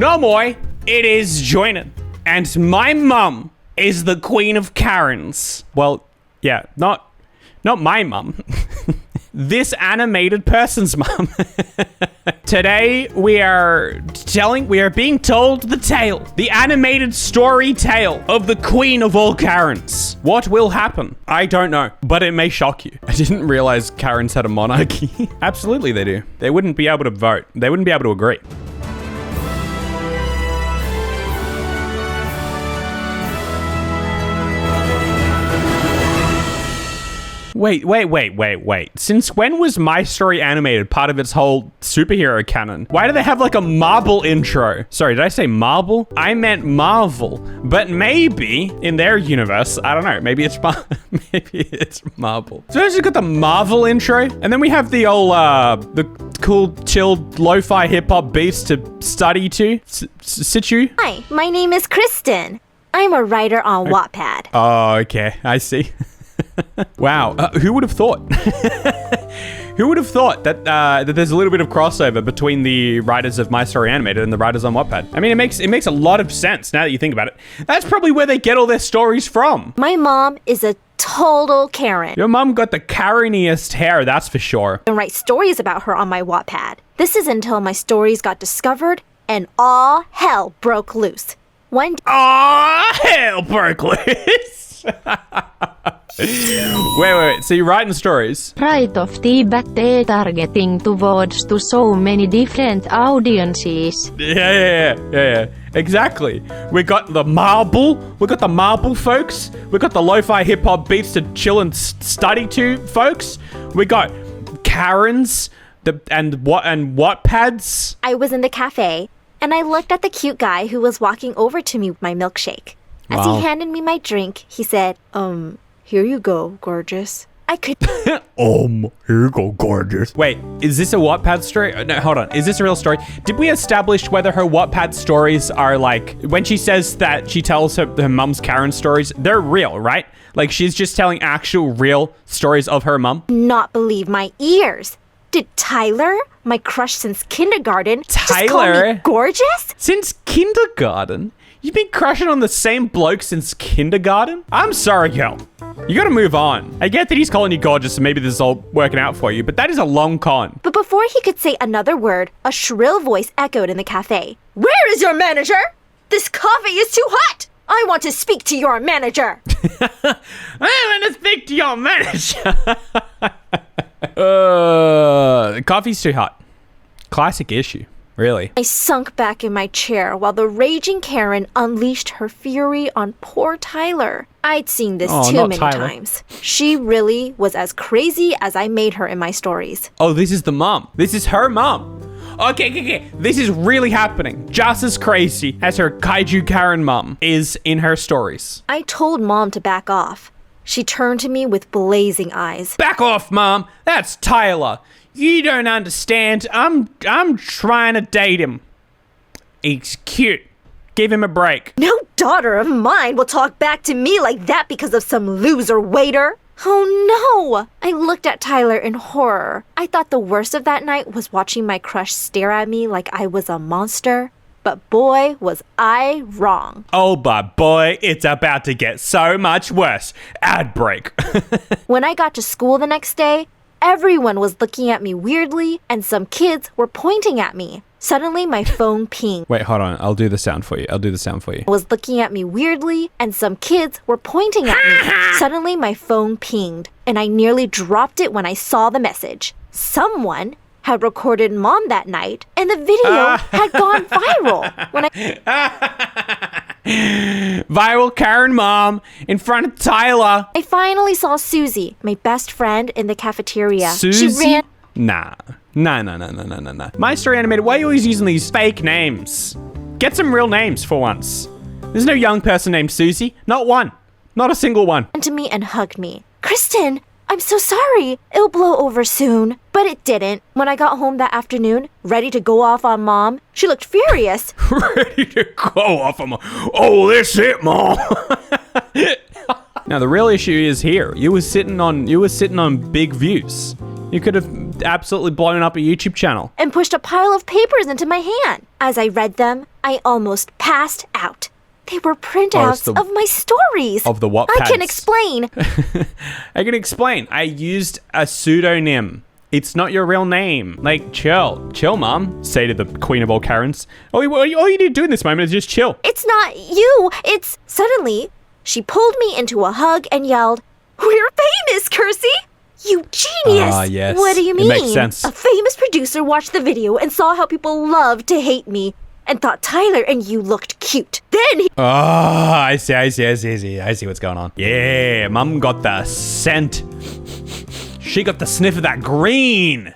No moi, it is Joinen. And my mum is the queen of Karens. Well, yeah, not my mum. This animated person's mum. Today we are being told the tale, the animated story tale of the queen of all Karens. What will happen? I don't know, but it may shock you. I didn't realize Karens had a monarchy. Absolutely they do. They wouldn't be able to vote. They wouldn't be able to agree. Wait. Since when was My Story Animated part of its whole superhero canon? Why do they have like a Marvel intro? Sorry, did I say Marvel? I meant Marvel. But maybe in their universe, I don't know, maybe it's Marvel. So it's just got the Marvel intro, and then we have the old, the cool, chilled, lo-fi hip-hop beats to study to. Situ? Hi, my name is Kristen. I'm a writer on Wattpad. Oh, okay, I see. Wow, who would have thought? Who would have thought that that there's a little bit of crossover between the writers of My Story Animated and the writers on Wattpad? I mean, it makes a lot of sense now that you think about it. That's probably where they get all their stories from. My mom is a total Karen. Your mom got the Kareniest hair, that's for sure. And write stories about her on my Wattpad. This is until my stories got discovered and all hell broke loose. One day, all hell broke loose. Wait. So you're writing stories? Right off the bat, they're targeting towards to so many different audiences. Yeah. Exactly. We got the marble folks. We got the lo-fi hip-hop beats to chill and study to folks. We got Karens and Wattpads. I was in the cafe and I looked at the cute guy who was walking over to me with my milkshake. As he handed me my drink, he said, here you go, gorgeous. I could... Here you go, gorgeous. Wait, is this a Wattpad story? No, hold on. Is this a real story? Did we establish whether her Wattpad stories are like... When she says that she tells her mum's Karen stories, they're real, right? Like, she's just telling actual real stories of her mum? Not believe my ears. Did Tyler, my crush since kindergarten, just call me gorgeous? Since kindergarten? You've been crushing on the same bloke since kindergarten? I'm sorry, girl. You gotta move on. I get that he's calling you gorgeous, so maybe this is all working out for you, but that is a long con. But before he could say another word, a shrill voice echoed in the cafe. Where is your manager? This coffee is too hot. I want to speak to your manager. I want to speak to your manager. Coffee's too hot. Classic issue. Really? I sunk back in my chair while the raging Karen unleashed her fury on poor Tyler. I'd seen this too many times. She really was as crazy as I made her in my stories. Oh, this is the mom. This is her mom. Okay. This is really happening. Just as crazy as her kaiju Karen mom is in her stories. I told mom to back off. She turned to me with blazing eyes. Back off, mom. That's Tyler. You don't understand. I'm trying to date him. He's cute. Give him a break. No daughter of mine will talk back to me like that because of some loser waiter. Oh no! I looked at Tyler in horror. I thought the worst of that night was watching my crush stare at me like I was a monster. But boy, was I wrong. Oh, but boy, it's about to get so much worse. Ad break. When I got to school the next day, everyone was looking at me weirdly, and some kids were pointing at me. Suddenly, my phone pinged. Wait, hold on. I'll do the sound for you. Was looking at me weirdly, and some kids were pointing at me. Suddenly, my phone pinged, and I nearly dropped it when I saw the message. Someone had recorded mom that night, and the video had gone viral. When Viral Karen mom in front of Tyler. I finally saw Susie, my best friend, in the cafeteria. Susie? She ran... Nah. My Story Animated, why are you always using these fake names? Get some real names for once. There's no young person named Susie. Not one. Not a single one. To me and hugged me. Kristen, I'm so sorry. It'll blow over soon. But it didn't. When I got home that afternoon, ready to go off on mom, she looked furious. Ready to go off on mom. Oh, that's it, mom. Now the real issue is here. You were sitting on big views. You could have just absolutely blown up a YouTube channel. and pushed a pile of papers into my hand. As I read them, I almost passed out. They were printouts the- of my stories. of the Wattpads. I can explain. I can explain. I used a pseudonym. It's not your real name. Like, chill, mom, say to the queen of all Karens. All you need to do in this moment is just chill. It's not you. It's suddenly she pulled me into a hug and yelled, "We're famous, Kersey! You genius!" Ah, yes. What do you It mean? makes sense. A famous producer watched the video and saw how people loved to hate me and thought Tyler and you looked cute. Then he Oh, I see. I see what's going on. Yeah, mum got the scent. She got the sniff of that green.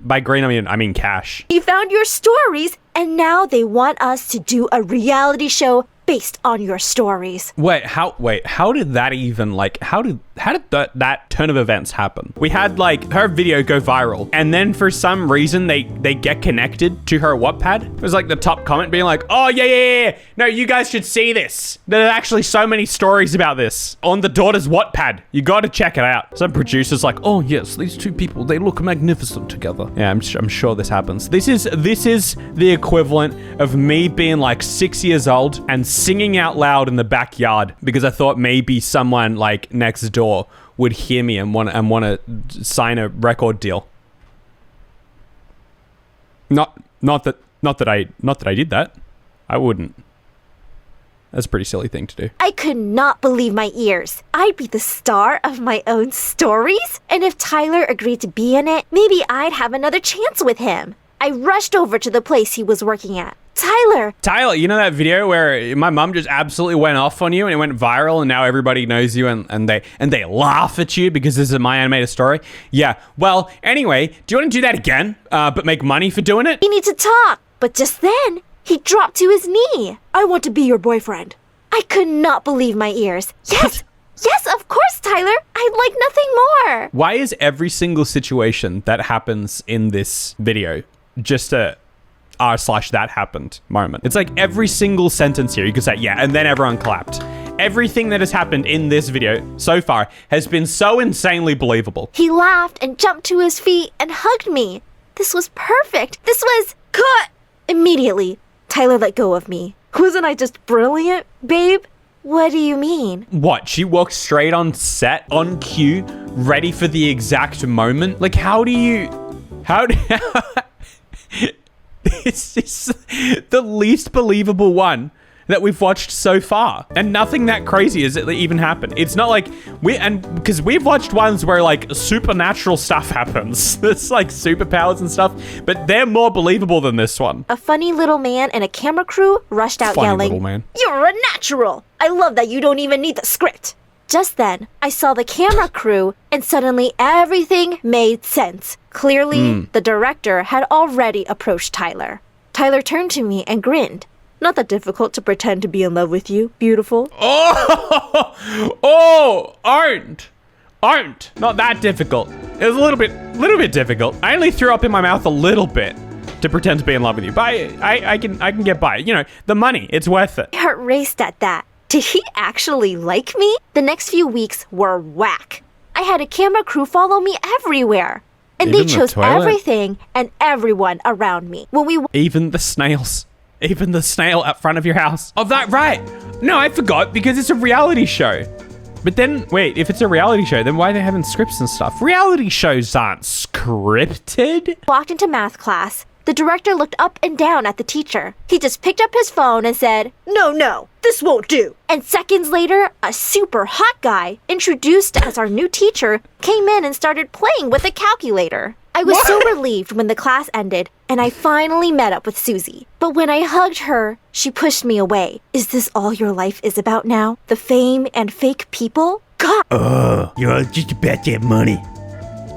By green, I mean cash. found your stories and now they want us to do a reality show based on your stories. Wait, how did that even, like, how did that turn of events happen? We had, like, her video go viral, and then for some reason they get connected to her Wattpad. It was like the top comment being like, "Oh, yeah. No, you guys should see this. There are actually so many stories about this on the daughter's Wattpad. You gotta check it out." Some producer's like, "Oh, yes, these two people, they look magnificent together." Yeah, I'm sure this happens. This is the equivalent of me being like 6 years old and singing out loud in the backyard because I thought maybe someone like next door would hear me and want to sign a record deal. Not that I did that. I wouldn't. That's a pretty silly thing to do. I could not believe my ears. I'd be the star of my own stories? And if Tyler agreed to be in it, maybe I'd have another chance with him. I rushed over to the place he was working at. Tyler, you know that video where my mum just absolutely went off on you and it went viral and now everybody knows you and they laugh at you because this is my animated story? Yeah. Well, anyway, do you want to do that again, but make money for doing it? we need to talk. But just then, he dropped to his knee. I want to be your boyfriend. I could not believe my ears. Yes, of course, Tyler. I'd like nothing more. Why is every single situation that happens in this video just a r/that happened moment? It's like every single sentence here you could say, yeah, and then everyone clapped. Everything that has happened in this video so far has been so insanely believable. He laughed and jumped to his feet and hugged me. This was perfect. This was cut. Immediately, Tyler let go of me. Wasn't I just brilliant, babe? What do you mean? What? She walked straight on set, on cue, ready for the exact moment? Like, how do it's just the least believable one that we've watched so far. And nothing that crazy has even happened. It's not like because we've watched ones where like supernatural stuff happens. It's like superpowers and stuff, but they're more believable than this one. A funny little man and a camera crew rushed out Funny yelling, little man. "You're a natural! I love that you don't even need the script." Just then, I saw the camera crew and suddenly everything made sense. Clearly, the director had already approached Tyler. Tyler turned to me and grinned. "Not that difficult to pretend to be in love with you, beautiful." Aren't not that difficult. It was a little bit difficult. I only threw up in my mouth a little bit to pretend to be in love with you, but I can get by. You know, the money, it's worth it. My heart raced at that. Did he actually like me? The next few weeks were whack. I had a camera crew follow me everywhere. And Even they the chose toilet? everything and everyone around me. When we Even the snails. Even the snail out front of your house. Oh, that right. No, I forgot because it's a reality show. But then, wait, if it's a reality show, then why are they having scripts and stuff? Reality shows aren't scripted. walked into math class, the director looked up and down at the teacher. He just picked up his phone and said, No, this won't do." And seconds later, a super hot guy, introduced as our new teacher, came in and started playing with a calculator. I was so relieved when the class ended, and I finally met up with Susie. But when I hugged her, she pushed me away. "Is this all your life is about now? The fame and fake people? God, You're all just about that money.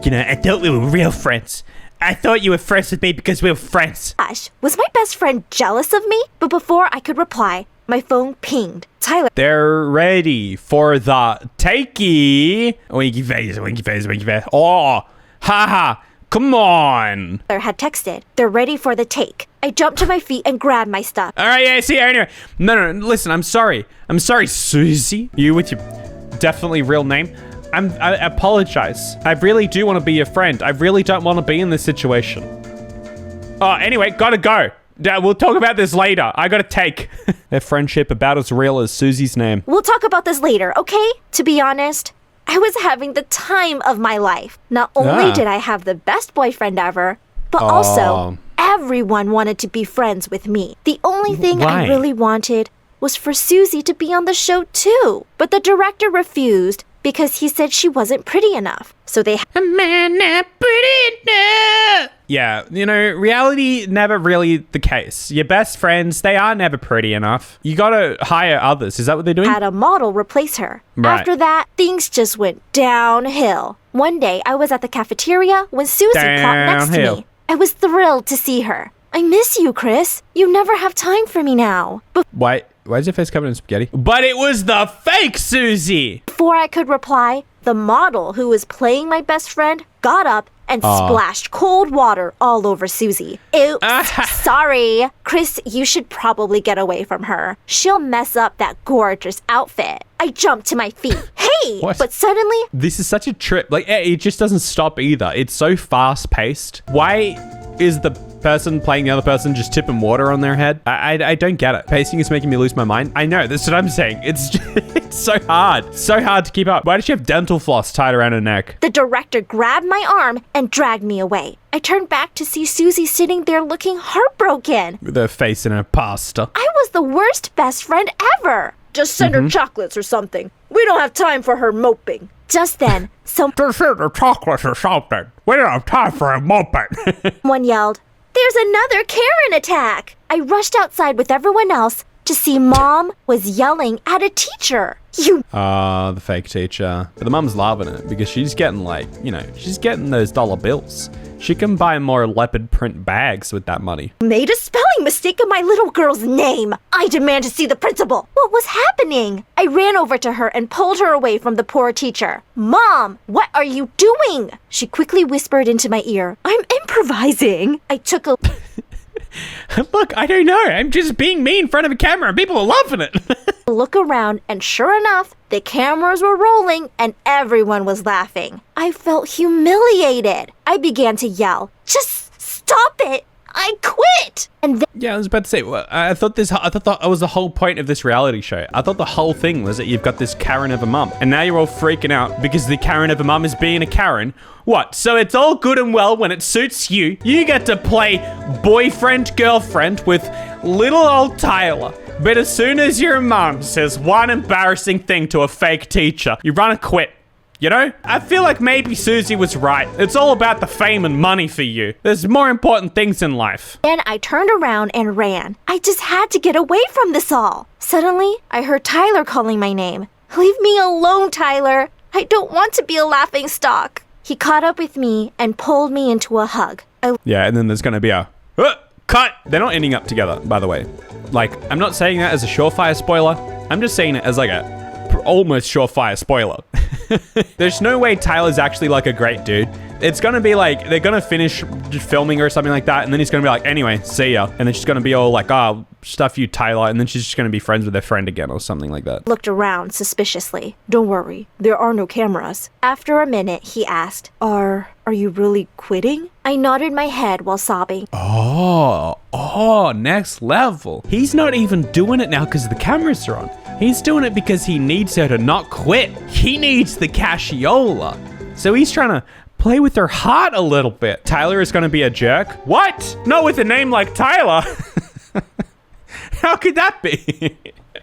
You know, I thought we were real friends. I thought you were friends with me because we were friends. gosh, was my best friend jealous of me?" But before I could reply, my phone pinged. Tyler They're ready for the takey. Winky face, winky face, winky face. Oh, haha. Come on. had texted, "They're ready for the take." I jumped to my feet and grabbed my stuff. All right, yeah, see you anyway. No, listen, I'm sorry. I'm sorry, Susie. You with your definitely real name. I apologize. I really do want to be your friend. I really don't want to be in this situation. Oh, anyway, gotta go. We'll talk about this later. I gotta take. Their friendship about as real as Susie's name. We'll talk about this later, okay? To be honest, I was having the time of my life. Not only did I have the best boyfriend ever, but also everyone wanted to be friends with me. The only thing I really wanted was for Susie to be on the show too. But the director refused because he said she wasn't pretty enough. So they had a man not pretty enough. Yeah, you know, reality never really the case. Your best friends, they are never pretty enough. You gotta hire others. Is that what they're doing? Had a model replace her. Right. After that, things just went downhill. One day, I was at the cafeteria when Susie plopped next to me. I was thrilled to see her. I miss you, Chris. You never have time for me now. Why is your face covered in spaghetti? But it was the fake Susie! Before I could reply, the model who was playing my best friend got up and splashed cold water all over Susie. Oops, sorry. Chris, you should probably get away from her. She'll mess up that gorgeous outfit. I jumped to my feet. Hey! What? But suddenly... This is such a trip. Like, it just doesn't stop either. It's so fast-paced. Why is the person playing the other person just tipping water on their head? I don't get it. Pacing is making me lose my mind. I know, that's what I'm saying. It's it's so hard. So hard to keep up. Why does she have dental floss tied around her neck? The director grabbed my arm and dragged me away. I turned back to see Susie sitting there looking heartbroken. With her face in her pasta. I was the worst best friend ever. Just send her chocolates or something. We don't have time for her moping. Just then, Just send her chocolates or something. We don't have time for her moping. someone yelled, "There's another Karen attack!" I rushed outside with everyone else to see Mom was yelling at a teacher. The fake teacher. But the mum's loving it because she's getting she's getting those dollar bills. She can buy more leopard print bags with that money. Made a spelling mistake of my little girl's name. I demand to see the principal. What was happening? I ran over to her and pulled her away from the poor teacher. Mom, what are you doing? She quickly whispered into my ear. I'm improvising. I took a... Look, I don't know. I'm just being me in front of a camera and people are loving it. look around, and sure enough, the cameras were rolling and everyone was laughing. I felt humiliated. I began to yell, "Just stop it! I quit!" And then yeah, I was about to say, I thought that was the whole point of this reality show. I thought the whole thing was that you've got this Karen of a mum, and now you're all freaking out because the Karen of a mum is being a Karen. What? So it's all good and well when it suits you. You get to play boyfriend, girlfriend with little old Tyler. But as soon as your mum says one embarrassing thing to a fake teacher, you run and quit. You know? I feel like maybe Susie was right. It's all about the fame and money for you. There's more important things in life. Then I turned around and ran. I just had to get away from this all. Suddenly, I heard Tyler calling my name. "Leave me alone, Tyler. I don't want to be a laughing stock." He caught up with me and pulled me into a hug. Yeah, and then there's gonna be a cut. They're not ending up together, by the way. Like, I'm not saying that as a surefire spoiler. I'm just saying it as like a almost surefire spoiler. There's no way Tyler's actually like a great dude. It's gonna be like, they're gonna finish filming or something like that, and then he's gonna be like, "Anyway, see ya." And then she's gonna be all like, "Oh, stuff you, Tyler," and then she's just gonna be friends with her friend again or something like that. Looked around suspiciously. "Don't worry, there are no cameras." After a minute, he asked, Are you really quitting?" I nodded my head while sobbing. Oh, next level. He's not even doing it now because the cameras are on. He's doing it because he needs her to not quit. He needs the cassiola. So he's trying to play with her heart a little bit. Tyler is going to be a jerk? What? Not with a name like Tyler. How could that be?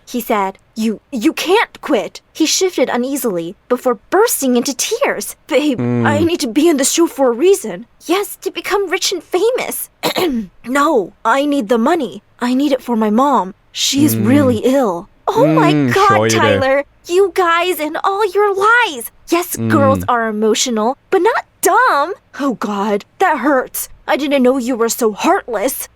He said, You can't quit." He shifted uneasily before bursting into tears. "Babe, I need to be in the show for a reason. Yes, to become rich and famous." "No, I need the money. I need it for my mom. She is really ill." Oh my God, sure you do. Tyler. You guys and all your lies. Yes, girls are emotional, but not dumb. Oh God, that hurts. I didn't know you were so heartless.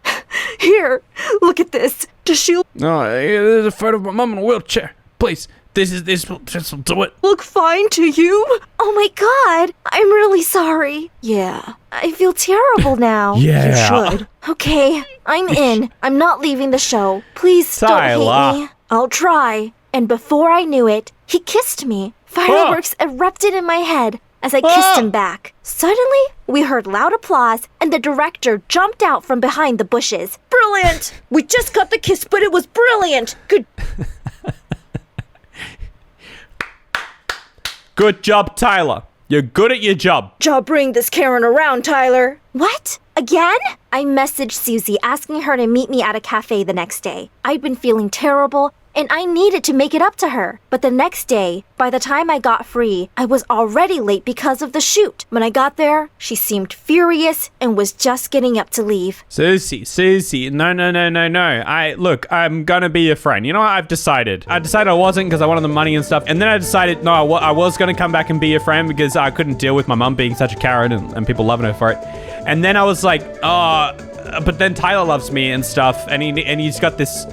Here, look at this. Does she No, there's a photo of my mom in a wheelchair. Please, this will do it. look fine to you? Oh my God, I'm really sorry. Yeah, I feel terrible now. Yeah. You should. Okay, I'm in. I'm not leaving the show. Please don't Tyler. hate me. I'll try. And before I knew it, he kissed me. Fireworks erupted in my head as I kissed him back. Suddenly, we heard loud applause, and the director jumped out from behind the bushes. Brilliant! We just got the kiss, but it was brilliant! Good job, Tyler. You're good at your job. Bring this Karen around, Tyler. What? Again? I messaged Susie asking her to meet me at a cafe the next day. I'd been feeling terrible, and I needed to make it up to her. But the next day, by the time I got free, I was already late because of the shoot. When I got there, she seemed furious and was just getting up to leave. Susie, no. I'm gonna be your friend. You know what? I decided I wasn't because I wanted the money and stuff. And then I decided, no, I was gonna come back and be your friend because I couldn't deal with my mum being such a Karen and people loving her for it. And then I was like, oh, but then Tyler loves me and stuff. And he's got this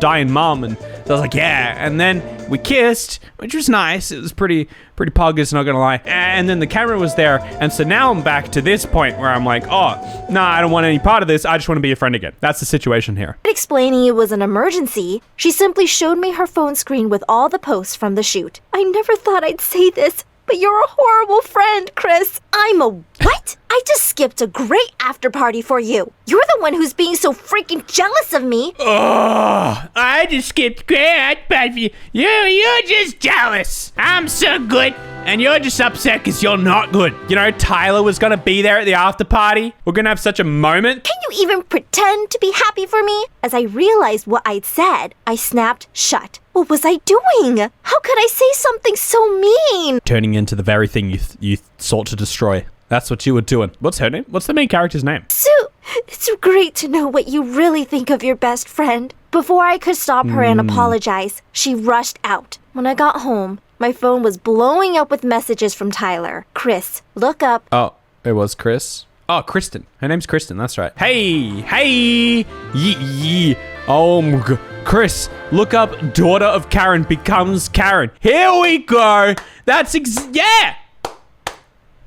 dying mom, and so I was like, yeah. And then we kissed, which was nice. It was pretty poggers, not gonna lie. And then the camera was there, and so now I'm back to this point where I'm like, oh, nah, I don't want any part of this. I just want to be a friend again. That's the situation here. Explaining it was an emergency, she simply showed me her phone screen with all the posts from the shoot. I never thought I'd say this, but you're a horrible friend, Chris. I'm a what? I just skipped a great after party for you. You're the one who's being so freaking jealous of me. Oh, I just skipped great after party for you. You're just jealous. I'm so good, and you're just upset because you're not good. You know, Tyler was going to be there at the after party. We're going to have such a moment. Can you even pretend to be happy for me? As I realized what I'd said, I snapped shut. What was I doing? How could I say something so mean? Turning into the very thing you sought to destroy. That's what you were doing. What's her name? What's the main character's name? Sue, it's great to know what you really think of your best friend. Before I could stop her and apologize, she rushed out. When I got home, my phone was blowing up with messages from Tyler. Chris, look up. Oh, it was Chris? Oh, Kristen. Her name's Kristen, that's right. Hey! Chris, look up daughter of Karen becomes Karen. Here we go. That's yeah!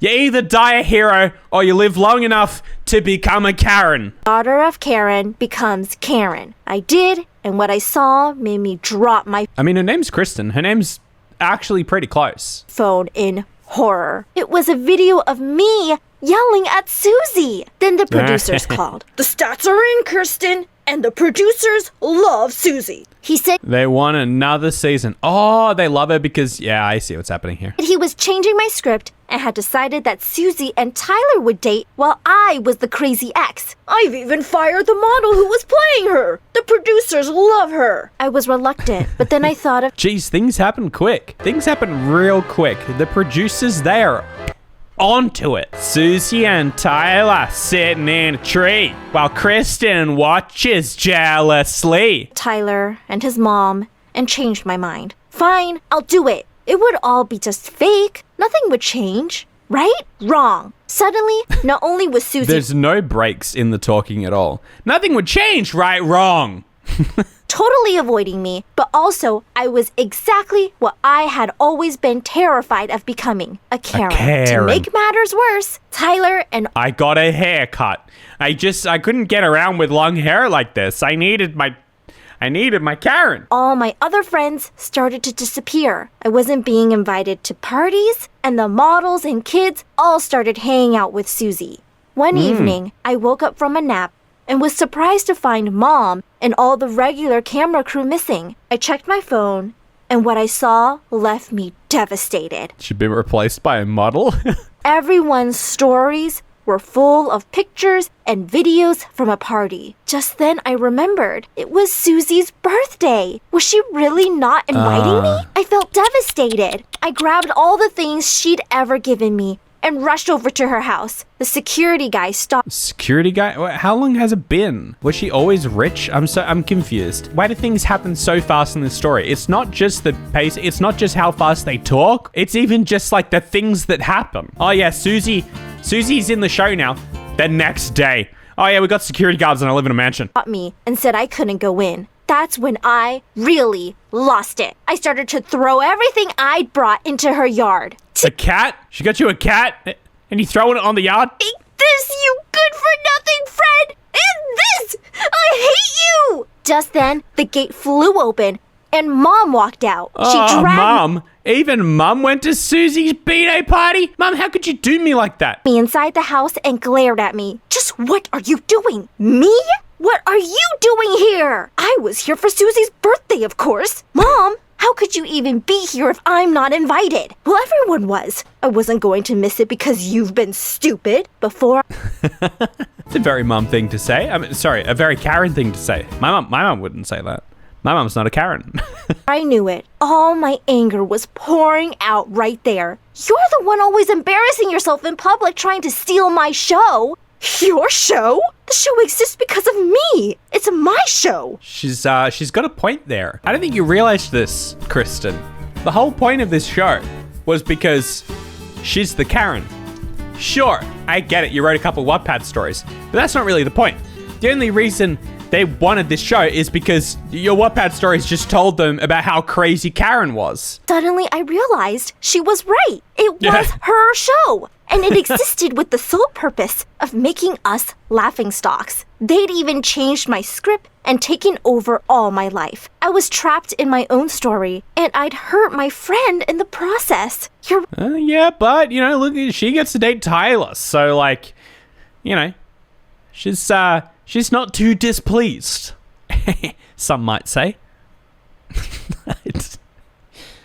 You either die a hero or you live long enough to become a Karen. Daughter of Karen becomes Karen. I did, and what I saw made me drop my her name's Kristen. Her name's actually pretty close. Phone in horror. It was a video of me yelling at Susie. Then the producers called. The stats are in, Kirsten, and the producers love Susie. He said they want another season. Oh, they love her because, yeah, I see what's happening here. He was changing my script and had decided that Susie and Tyler would date while I was the crazy ex. I've even fired the model who was playing her. The producers love her. I was reluctant, but then I thought of... Geez, things happen quick. Things happen real quick. The producers there onto it. Susie and Tyler sitting in a tree while Kristen watches jealously. Tyler and his mom and changed my mind. Fine, I'll do it. It would all be just fake. Nothing would change. Right? Wrong. Suddenly, not only was Susie... There's no breaks in the talking at all. Nothing would change. Right? Wrong. totally avoiding me, but also I was exactly what I had always been terrified of becoming, a Karen. To make matters worse, Tyler and I got a haircut. I couldn't get around with long hair like this. I needed my Karen. All my other friends started to disappear. I wasn't being invited to parties, and the models and kids all started hanging out with Susie. One evening, I woke up from a nap and was surprised to find Mom and all the regular camera crew missing. I checked my phone, and what I saw left me devastated. She'd been replaced by a model? Everyone's stories were full of pictures and videos from a party. Just then I remembered it was Susie's birthday. Was she really not inviting me? I felt devastated. I grabbed all the things she'd ever given me and rushed over to her house. The security guy stopped. Security guy? How long has it been? Was she always rich? I'm confused. Why do things happen so fast in this story? It's not just the pace. It's not just how fast they talk. It's even just like the things that happen. Oh yeah, Susie's in the show now. The next day. Oh yeah, we got security guards and I live in a mansion. Stopped me and said I couldn't go in. That's when I really lost it. I started to throw everything I'd brought into her yard. A cat? She got you a cat? And you throwing it on the yard? Take this, you good-for-nothing friend! And this! I hate you! Just then, the gate flew open, and Mom walked out. She Oh, dragged Mum. Even Mum went to Susie's B-Day party? Mum, how could you do me like that? me inside the house and glared at me. Just what are you doing? Me? What are you doing here? I was here for Susie's birthday, of course. Mom, how could you even be here if I'm not invited? Well, everyone was. I wasn't going to miss it because you've been stupid before. It's a very Mum thing to say. A very Karen thing to say. My mum wouldn't say that. My mum's not a Karen. I knew it. All my anger was pouring out right there. You're the one always embarrassing yourself in public trying to steal my show. Your show? The show exists because of me. It's my show. She's got a point there. I don't think you realized this, Kristen. The whole point of this show was because she's the Karen. Sure, I get it. You wrote a couple Wattpad stories, but that's not really the point. The only reason they wanted this show is because your Wattpad stories just told them about how crazy Karen was. Suddenly, I realized she was right. It was her show. And it existed with the sole purpose of making us laughingstocks. They'd even changed my script and taken over all my life. I was trapped in my own story, and I'd hurt my friend in the process. Yeah, but, look, she gets to date Tyler. So, she's not too displeased. Some might say.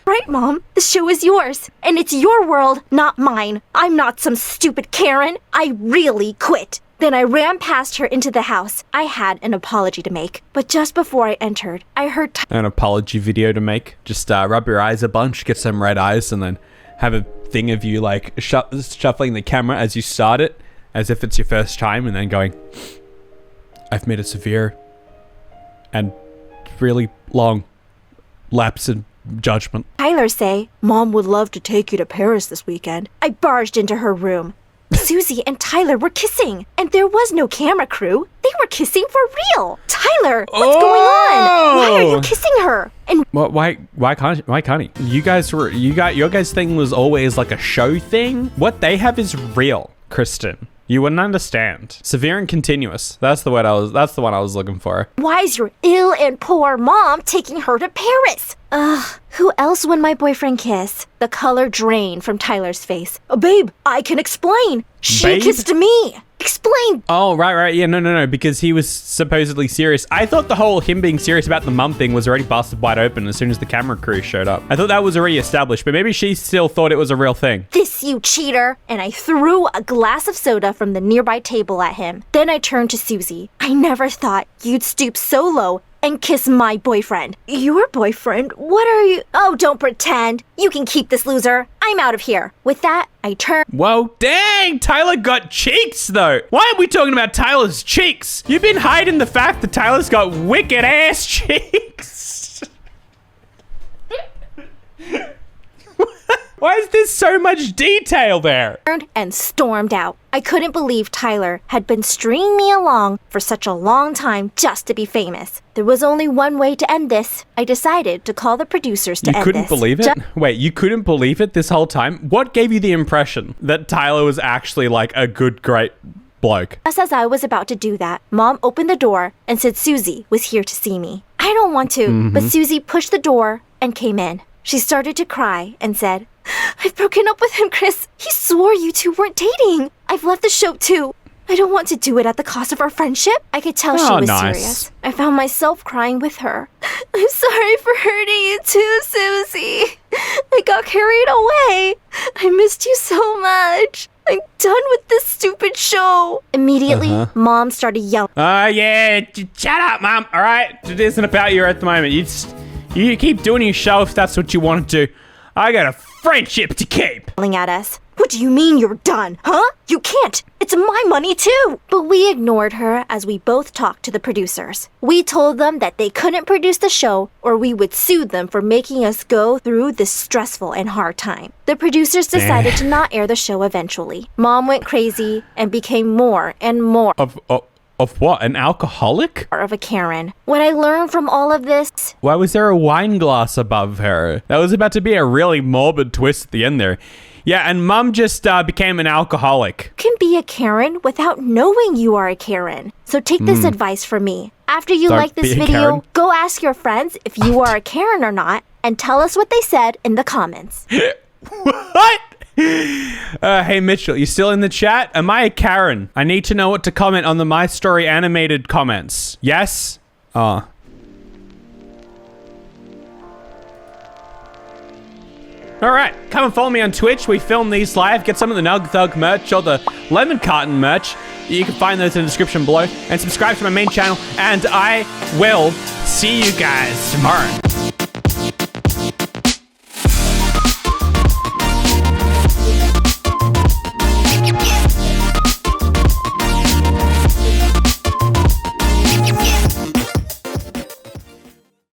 Right, Mom. The show is yours, and it's your world, not mine. I'm not some stupid Karen. I really quit. Then I ran past her into the house. I had an apology to make, but just before I entered, I heard An apology video to make. Just rub your eyes a bunch, get some red eyes, and then have a thing of you shuffling the camera as you start it, as if it's your first time, and then going, I've made a severe and really long lapse in judgment. Tyler say, Mom would love to take you to Paris this weekend. I barged into her room. Susie and Tyler were kissing, and there was no camera crew. They were kissing for real. Tyler, what's going on? Why are you kissing her? And why can't he? You got your guys' thing was always like a show thing. What they have is real, Kristen. You wouldn't understand. Severe and continuous. That's the one I was looking for. why is your ill and poor mom taking her to Paris? Who else would my boyfriend kiss? The color drained from Tyler's face. Babe, I can explain. She Babe? kissed me. Explain. Oh, right. Yeah, no, because he was supposedly serious. I thought the whole him being serious about the mum thing was already busted wide open as soon as the camera crew showed up. I thought that was already established, but maybe she still thought it was a real thing. This, you cheater. And I threw a glass of soda from the nearby table at him. Then I turned to Susie. I never thought you'd stoop so low and kiss my boyfriend. Your boyfriend? What are you? Oh, don't pretend. You can keep this, loser. I'm out of here. With that, I turned. Whoa, dang! Tyler got cheeks, though. Why are we talking about Tyler's cheeks? You've been hiding the fact that Tyler's got wicked ass cheeks. Why is there so much detail there? And stormed out. I couldn't believe Tyler had been stringing me along for such a long time just to be famous. There was only one way to end this. I decided to call the producers to end this. You couldn't believe it? Wait, you couldn't believe it this whole time? What gave you the impression that Tyler was actually like a good, great bloke? Just as I was about to do that, Mom opened the door and said Susie was here to see me. I don't want to, but Susie pushed the door and came in. She started to cry and said, I've broken up with him, Chris. He swore you two weren't dating. I've left the show too. I don't want to do it at the cost of our friendship. I could tell she was serious. I found myself crying with her. I'm sorry for hurting you too, Susie. I got carried away. I missed you so much. I'm done with this stupid show. Immediately, Mom started yelling. Shut up, Mom. All right, it isn't about you at the moment. You keep doing your show if that's what you want to do. I got a friendship to keep. At us. What do you mean you're done, huh? You can't. It's my money too. But we ignored her as we both talked to the producers. We told them that they couldn't produce the show or we would sue them for making us go through this stressful and hard time. The producers decided to not air the show eventually. Mom went crazy and became more and more Of what? An alcoholic? of a Karen. What I learned from all of this... Why was there a wine glass above her? That was about to be a really morbid twist at the end there. Yeah, and Mum just became an alcoholic. You can be a Karen without knowing you are a Karen. So take this advice from me. After you Don't like this be a video, Karen. go ask your friends if you are a Karen or not, and tell us what they said in the comments. What? Hey Mitchell, you still in the chat? Am I a Karen? I need to know what to comment on the My Story animated comments. Yes? Oh. Alright, come and follow me on Twitch. We film these live. Get some of the Nug Thug merch or the Lemon Carton merch. You can find those in the description below. And subscribe to my main channel. And I will see you guys tomorrow.